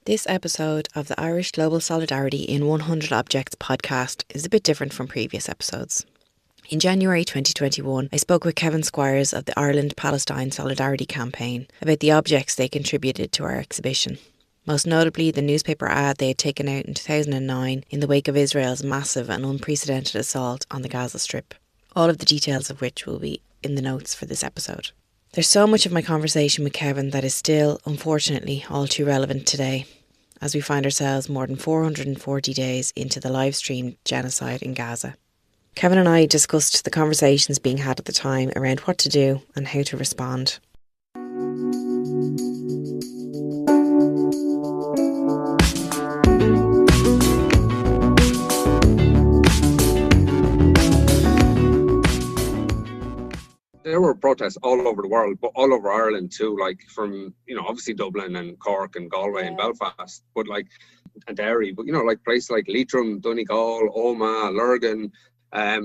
This episode of the Irish Global Solidarity in 100 Objects podcast is a bit different from previous episodes. In January 2021, I spoke with Kevin Squires of the Ireland-Palestine Solidarity Campaign about the objects they contributed to our exhibition. Most notably, the newspaper ad they had taken out in 2009 in the wake of Israel's massive and unprecedented assault on the Gaza Strip. All of the details of which will be in the notes for this episode. There's so much of my conversation with Kevin that is still, unfortunately, all too relevant today, as we find ourselves more than 440 days into the live-streamed genocide in Gaza. Kevin and I discussed the conversations being had at the time around what to do and how to respond. There were protests all over the world, but all over Ireland too, like from, obviously Dublin and Cork and Galway and Belfast, but and Derry, but like places like Leitrim, Donegal, Omagh, Lurgan.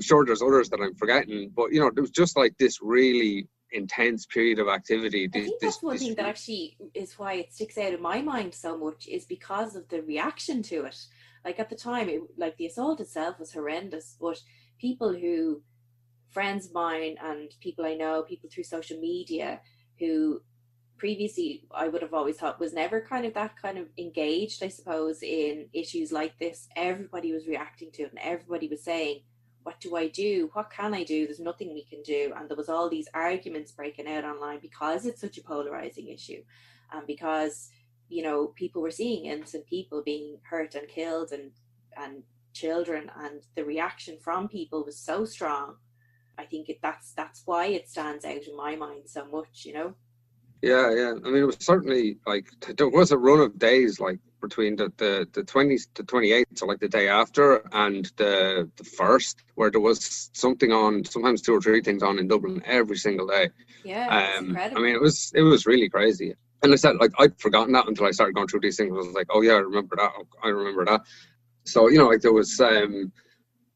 Sure, there's others that I'm forgetting, but there was just like this really intense period of activity. I think that's one thing that actually is why it sticks out in my mind so much, is because of the reaction to it. Like at the time, the assault itself was horrendous, but friends of mine and people I know, people through social media, who previously I would have always thought was never kind of engaged, I suppose, in issues like this. Everybody was reacting to it and everybody was saying, what do I do? What can I do? There's nothing we can do. And there was all these arguments breaking out online because it's such a polarizing issue. And because, people were seeing innocent people being hurt and killed and children, and the reaction from people was so strong. I think that's why it stands out in my mind so much, Yeah. I mean, it was certainly there was a run of days between the 20th to 28th, so the day after, and the 1st, where there was something on, sometimes 2 or 3 things on in Dublin every single day. Yeah, it's incredible. I mean, it was really crazy. And I said, I'd forgotten that until I started going through these things. I was like, oh yeah, I remember that. So, there was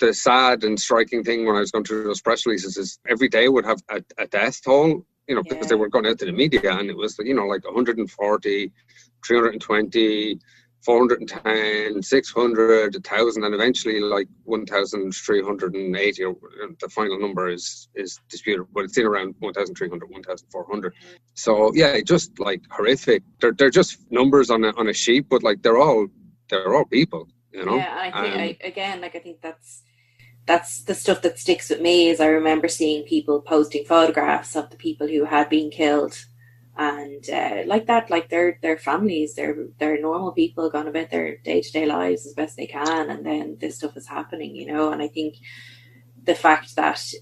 the sad and striking thing when I was going through those press releases is every day would have a death toll, because they were going out to the media, and it was, 140, 320, 410, 600, 1,000, and eventually 1,380, or the final number is disputed, but it's in around 1,300, 1,400. So yeah, just horrific. They're just numbers on a sheet, but they're all people, Yeah, I think that's the stuff that sticks with me. Is I remember seeing people posting photographs of the people who had been killed, and their families, they're normal people going about their day-to-day lives as best they can, and then this stuff is happening, and I think the fact that,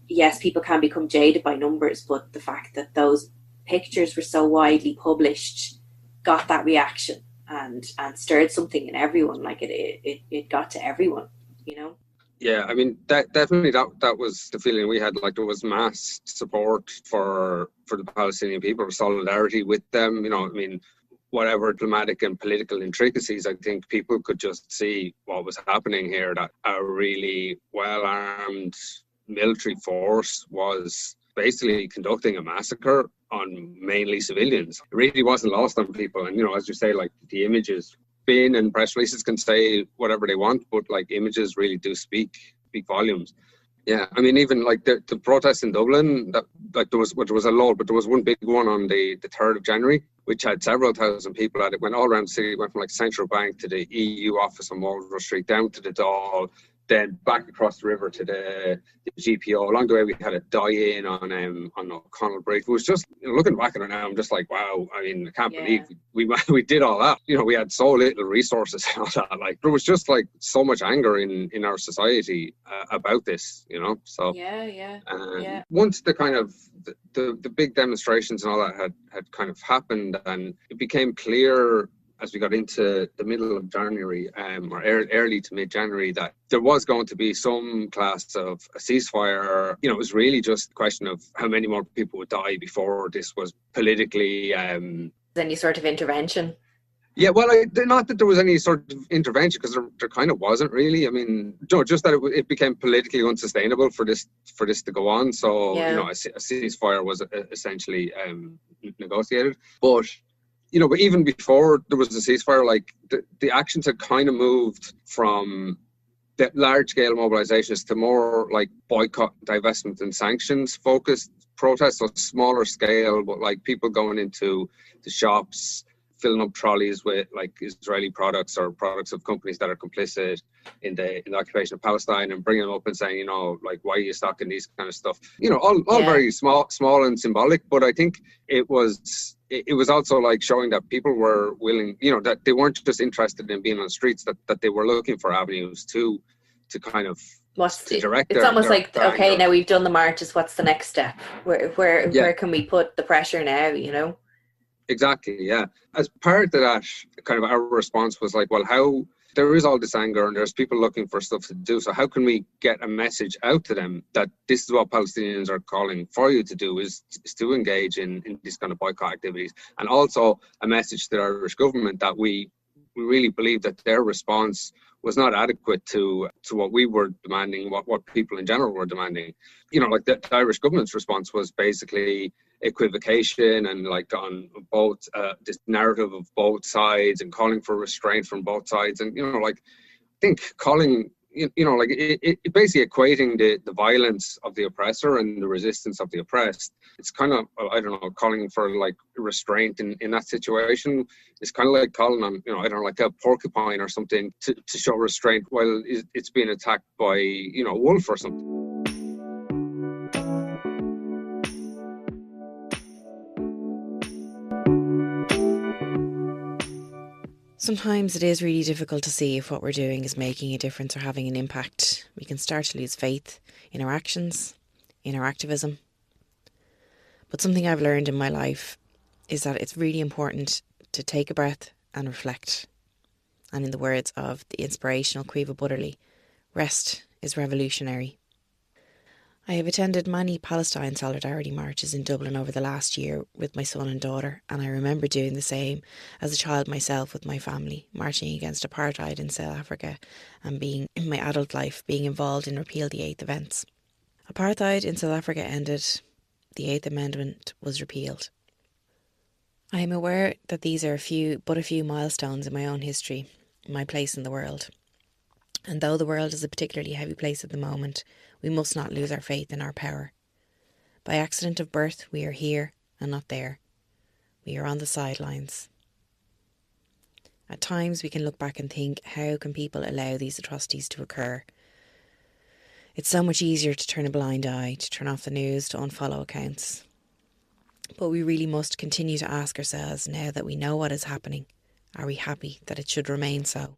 yes, people can become jaded by numbers, but the fact that those pictures were so widely published got that reaction and stirred something in everyone. It got to everyone, Yeah, I mean, definitely that was the feeling we had. There was mass support for the Palestinian people, solidarity with them. I mean, whatever diplomatic and political intricacies, I think people could just see what was happening here, that a really well-armed military force was basically conducting a massacre on mainly civilians. It really wasn't lost on people. And, as you say, the images, Finn and press releases can say whatever they want, but images really do speak volumes. Yeah, I mean, even the protests in Dublin, that there was a lull, but there was one big one on the 3rd of January, which had several thousand people at it. Went all around the city, went from Central Bank to the EU office on Marlborough Street, down to the Dáil, then back across the river to the GPO. Along the way, we had a die-in on O'Connell Bridge. It was just, looking back at it now, I'm just like, wow. I mean, I can't believe we did all that. We had so little resources and all that. There was just so much anger in our society about this, So once the kind of the big demonstrations and all that had kind of happened, and it became clear as we got into the middle of January, or early to mid-January, that there was going to be some class of a ceasefire. It was really just a question of how many more people would die before this was politically... Any sort of intervention? Yeah, well, not that there was any sort of intervention, because there kind of wasn't really. I mean, just that it became politically unsustainable for this to go on. So, a ceasefire was essentially negotiated. But but even before there was a ceasefire, like the actions had kind of moved from the large scale mobilizations to more like boycott, divestment and sanctions focused protests, so smaller scale, but like people going into the shops, filling up trolleys with like Israeli products or products of companies that are complicit in the occupation of Palestine, and bringing them up and saying, like, why are you stocking these kind of stuff? All very small and symbolic. But I think it was also like showing that people were willing, that they weren't just interested in being on the streets, that they were looking for avenues to kind of direct. It's almost like, okay, now we've done the marches, what's the next step? Where can we put the pressure now? Exactly, yeah. As part of that, kind of our response was like, well, how there is all this anger and there's people looking for stuff to do. So how can we get a message out to them that this is what Palestinians are calling for you to do, is to engage in these kind of boycott activities, and also a message to the Irish government that we really believe that their response was not adequate to what we were demanding, what people in general were demanding. Like the Irish government's response was basically equivocation and like on both this narrative of both sides and calling for restraint from both sides, and like I think calling it basically equating the violence of the oppressor and the resistance of the oppressed. It's kind of, I don't know, calling for like restraint in that situation. It's kind of like calling on, like a porcupine or something to show restraint while it's being attacked by, a wolf or something. Sometimes it is really difficult to see if what we're doing is making a difference or having an impact. We can start to lose faith in our actions, in our activism. But something I've learned in my life is that it's really important to take a breath and reflect. And in the words of the inspirational Caoimhe Butterley, rest is revolutionary. I have attended many Palestine solidarity marches in Dublin over the last year with my son and daughter, and I remember doing the same as a child myself with my family, marching against apartheid in South Africa and being, in my adult life, being involved in Repeal the Eighth events. Apartheid in South Africa ended, the Eighth Amendment was repealed. I am aware that these are but a few milestones in my own history, my place in the world. And though the world is a particularly heavy place at the moment, we must not lose our faith in our power. By accident of birth, we are here and not there. We are on the sidelines. At times we can look back and think, how can people allow these atrocities to occur? It's so much easier to turn a blind eye, to turn off the news, to unfollow accounts. But we really must continue to ask ourselves, now that we know what is happening, are we happy that it should remain so?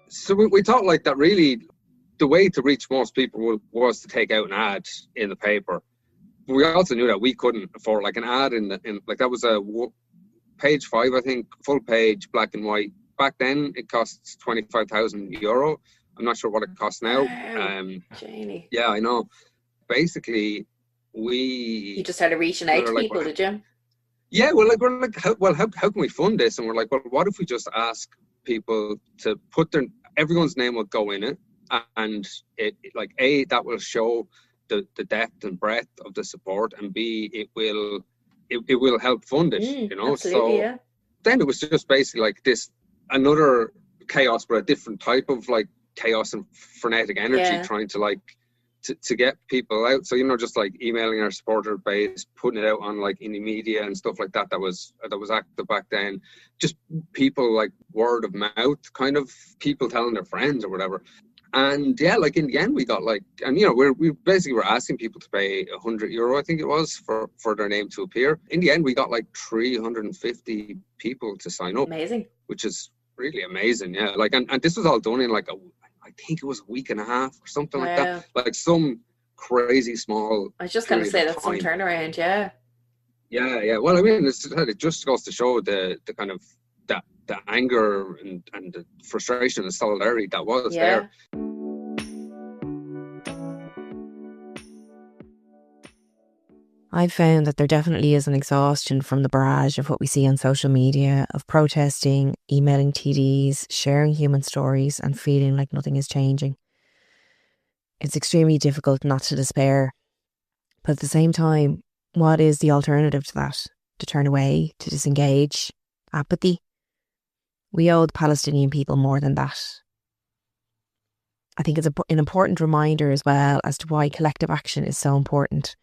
So we thought like that really the way to reach most people was to take out an ad in the paper. But we also knew that we couldn't afford like an ad in like that was a page 5, I think, full page, black and white. Back then it costs €25,000. I'm not sure what it costs now. Janie. Yeah, I know. Basically, you just started reaching out to people, did you? Yeah, we're like, how can we fund this? And we're like, well, what if we just ask people to put everyone's name will go in it, and it like A, that will show the depth and breadth of the support, and B, it will help fund it, Absolutely, so then it was just basically like this another chaos, but a different type of like chaos and frenetic energy, trying to like to get people out. So just like emailing our supporter base, putting it out on like in the media and stuff like that was active back then. Just people like word of mouth, kind of people telling their friends or whatever. And yeah, like in the end we got like, and we basically were asking people to pay €100, I think it was, for their name to appear. In the end we got like 350 people to sign up. Amazing. Which is really amazing, yeah. Like and this was all done in like I think it was a week and a half or something like that. Like some crazy small. I was just going to say that's some turnaround, yeah. Yeah. Well, I mean, it just goes to show the kind of the anger and the frustration and solidarity that was there. I've found that there definitely is an exhaustion from the barrage of what we see on social media, of protesting, emailing TDs, sharing human stories and feeling like nothing is changing. It's extremely difficult not to despair. But at the same time, what is the alternative to that? To turn away, to disengage, apathy? We owe the Palestinian people more than that. I think it's an important reminder as well as to why collective action is so important.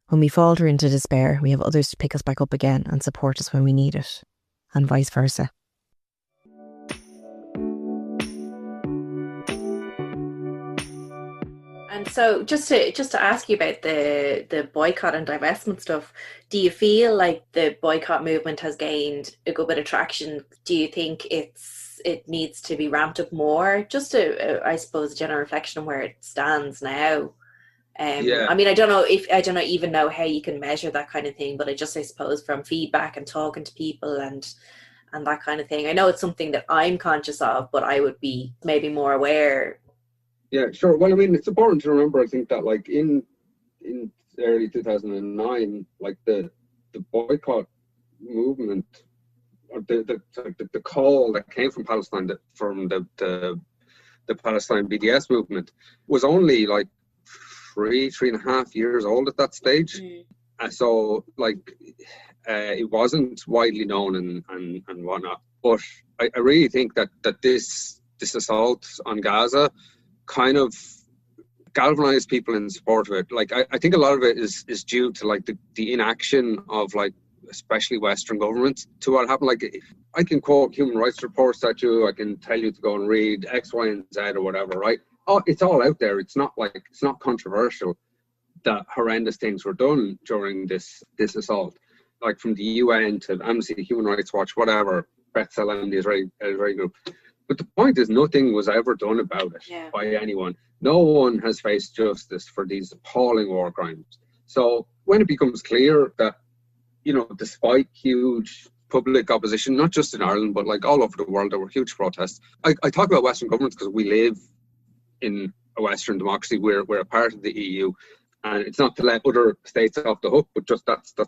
When we falter into despair, we have others to pick us back up again and support us when we need it, and vice versa. And so just to ask you about the boycott and divestment stuff, do you feel like the boycott movement has gained a good bit of traction? Do you think it needs to be ramped up more? Just I suppose, a general reflection on where it stands now. I mean, I don't even know how you can measure that kind of thing, but I suppose from feedback and talking to people and that kind of thing. I know it's something that I'm conscious of, but I would be maybe more aware. Yeah, sure. Well, I mean, it's important to remember, I think, that like in early 2009, like the boycott movement, or the call that came from Palestine, from the Palestine BDS movement, was only like 3.5 years old at that stage. So like it wasn't widely known and whatnot. But I really think that this assault on Gaza kind of galvanized people in support of it. Like I think a lot of it is due to like the inaction of like especially Western governments to what happened. Like I can quote human rights reports at you, I can tell you to go and read X, Y, and Z or whatever, right? Oh, it's all out there. It's not controversial that horrendous things were done during this assault, like from the UN to Amnesty, Human Rights Watch, whatever, B'Tselem, the Israeli group. But the point is, nothing was ever done about it by anyone. No one has faced justice for these appalling war crimes. So when it becomes clear that, you know, despite huge public opposition, not just in Ireland, but like all over the world, there were huge protests. I talk about Western governments because we live in a Western democracy. We're a part of the EU. And it's not to let other states off the hook, but just that's the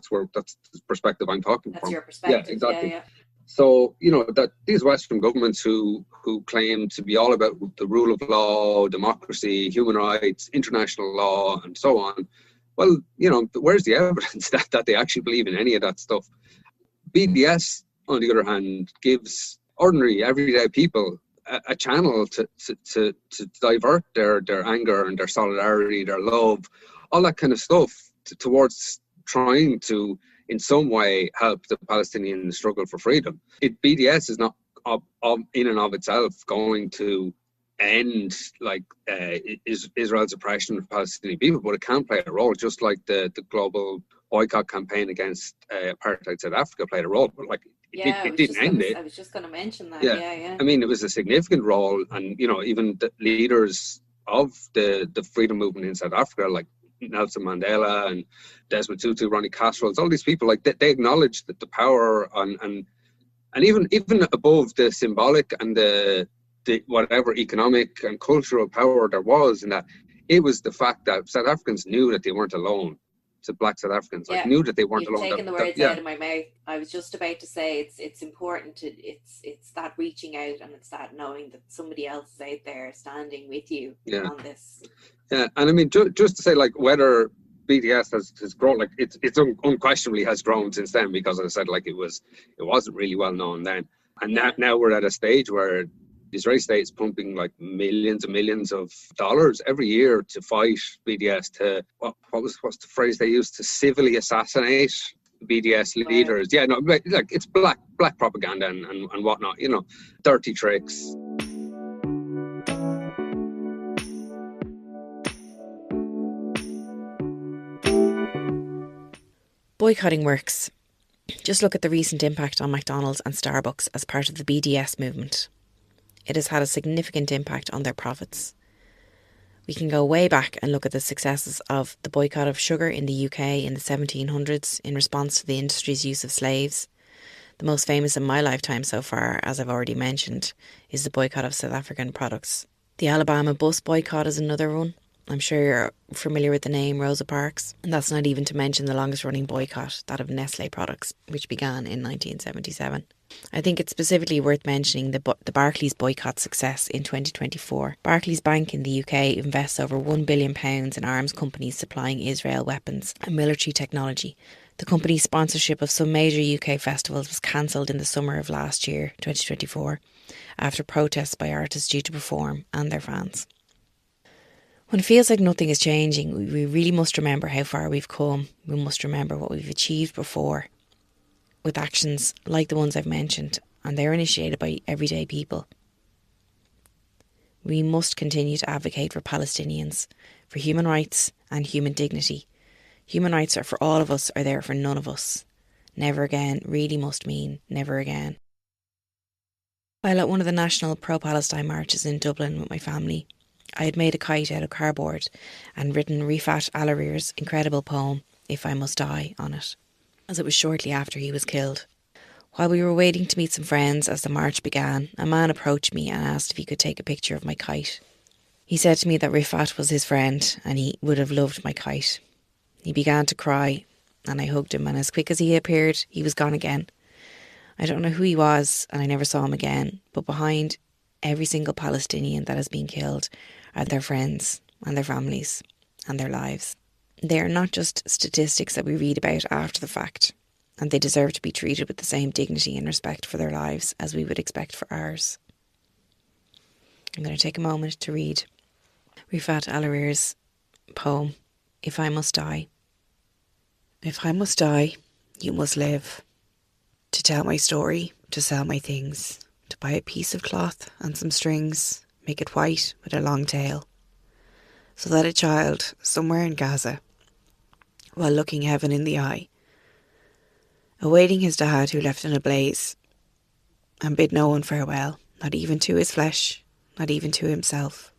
perspective I'm talking from. That's your perspective. Yeah, exactly. Yeah. So, you know, that these Western governments who claim to be all about the rule of law, democracy, human rights, international law, and so on, well, you know, where's the evidence that they actually believe in any of that stuff? BDS, on the other hand, gives ordinary, everyday people a channel to divert their anger and their solidarity, their love, all that kind of stuff towards trying to, in some way, help the Palestinian struggle for freedom. BDS is not in and of itself going to end like Israel's oppression of Palestinian people, but it can play a role, just like the global boycott campaign against apartheid South Africa played a role. But like it didn't end it. I was just going to mention that. Yeah. I mean, it was a significant role, and you know, even the leaders of the freedom movement in South Africa, like Nelson Mandela and Desmond Tutu, Ronnie Kasrils, all these people, like they acknowledged that the power and even above the symbolic and the whatever economic and cultural power there was in that, it was the fact that South Africans knew that they weren't alone. So black South Africans knew that they weren't alone. You've taken the words out of my mouth. I was just about to say it's important to it's that reaching out, and it's that knowing that somebody else is out there standing with you on this. Yeah, and I mean, just to say, like, whether BDS has grown, like it's unquestionably has grown since then, because as I said, like it wasn't really well known then, and now we're at a stage where the Israeli state is pumping like millions and millions of dollars every year to fight BDS, to what's the phrase they used, to civilly assassinate BDS leaders. Yeah, no, like it's black propaganda and whatnot, you know, dirty tricks. Boycotting works. Just look at the recent impact on McDonald's and Starbucks as part of the BDS movement. It has had a significant impact on their profits. We can go way back and look at the successes of the boycott of sugar in the UK in the 1700s in response to the industry's use of slaves. The most famous in my lifetime so far, as I've already mentioned, is the boycott of South African products. The Alabama bus boycott is another one. I'm sure you're familiar with the name Rosa Parks. And that's not even to mention the longest running boycott, that of Nestle products, which began in 1977. I think it's specifically worth mentioning the Barclays boycott success in 2024. Barclays Bank in the UK invests over £1 billion in arms companies supplying Israel weapons and military technology. The company's sponsorship of some major UK festivals was cancelled in the summer of last year, 2024, after protests by artists due to perform and their fans. When it feels like nothing is changing, we really must remember how far we've come. We must remember what we've achieved before, with actions like the ones I've mentioned, and they're initiated by everyday people. We must continue to advocate for Palestinians, for human rights and human dignity. Human rights are for all of us, are there for none of us. Never again really must mean never again. While at one of the national pro-Palestine marches in Dublin with my family, I had made a kite out of cardboard and written Rifat Alarir's incredible poem, If I Must Die, on it, as it was shortly after he was killed. While we were waiting to meet some friends as the march began, a man approached me and asked if he could take a picture of my kite. He said to me that Rifat was his friend and he would have loved my kite. He began to cry and I hugged him, and as quick as he appeared, he was gone again. I don't know who he was and I never saw him again, but behind every single Palestinian that has been killed are their friends and their families and their lives. They are not just statistics that we read about after the fact, and they deserve to be treated with the same dignity and respect for their lives as we would expect for ours. I'm going to take a moment to read Rifat Alarir's poem, If I Must Die. If I must die, you must live. To tell my story, to sell my things, to buy a piece of cloth and some strings, make it white with a long tail, so that a child somewhere in Gaza, while looking heaven in the eye, awaiting his dad who left in a blaze, and bid no one farewell, not even to his flesh, not even to himself,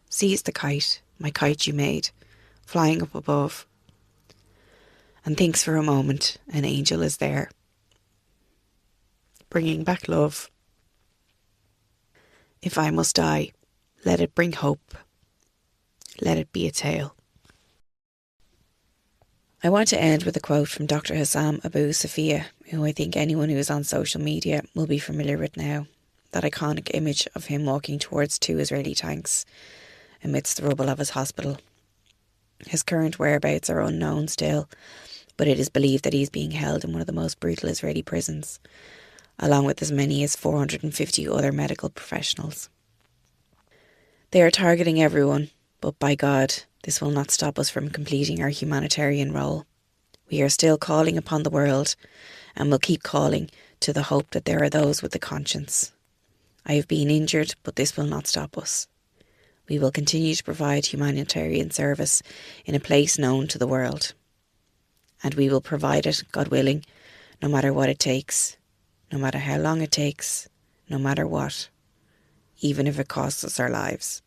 sees the kite, my kite you made, flying up above, and thinks for a moment an angel is there, bringing back love. If I must die, let it bring hope. Let it be a tale. I want to end with a quote from Dr. Hassam Abu Safia, who I think anyone who is on social media will be familiar with now. That iconic image of him walking towards 2 Israeli tanks amidst the rubble of his hospital. His current whereabouts are unknown still, but it is believed that he is being held in one of the most brutal Israeli prisons, along with as many as 450 other medical professionals. They are targeting everyone, but by God, this will not stop us from completing our humanitarian role. We are still calling upon the world, and will keep calling to the hope that there are those with a conscience. I have been injured, but this will not stop us. We will continue to provide humanitarian service in a place known to the world. And we will provide it, God willing, no matter what it takes, no matter how long it takes, no matter what, even if it costs us our lives.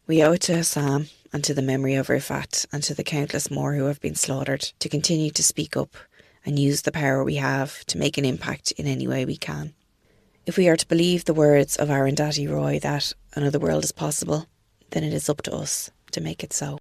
We owe it to Hassam and to the memory of Rifat and to the countless more who have been slaughtered to continue to speak up and use the power we have to make an impact in any way we can. If we are to believe the words of Arundhati Roy that another world is possible, then it is up to us to make it so.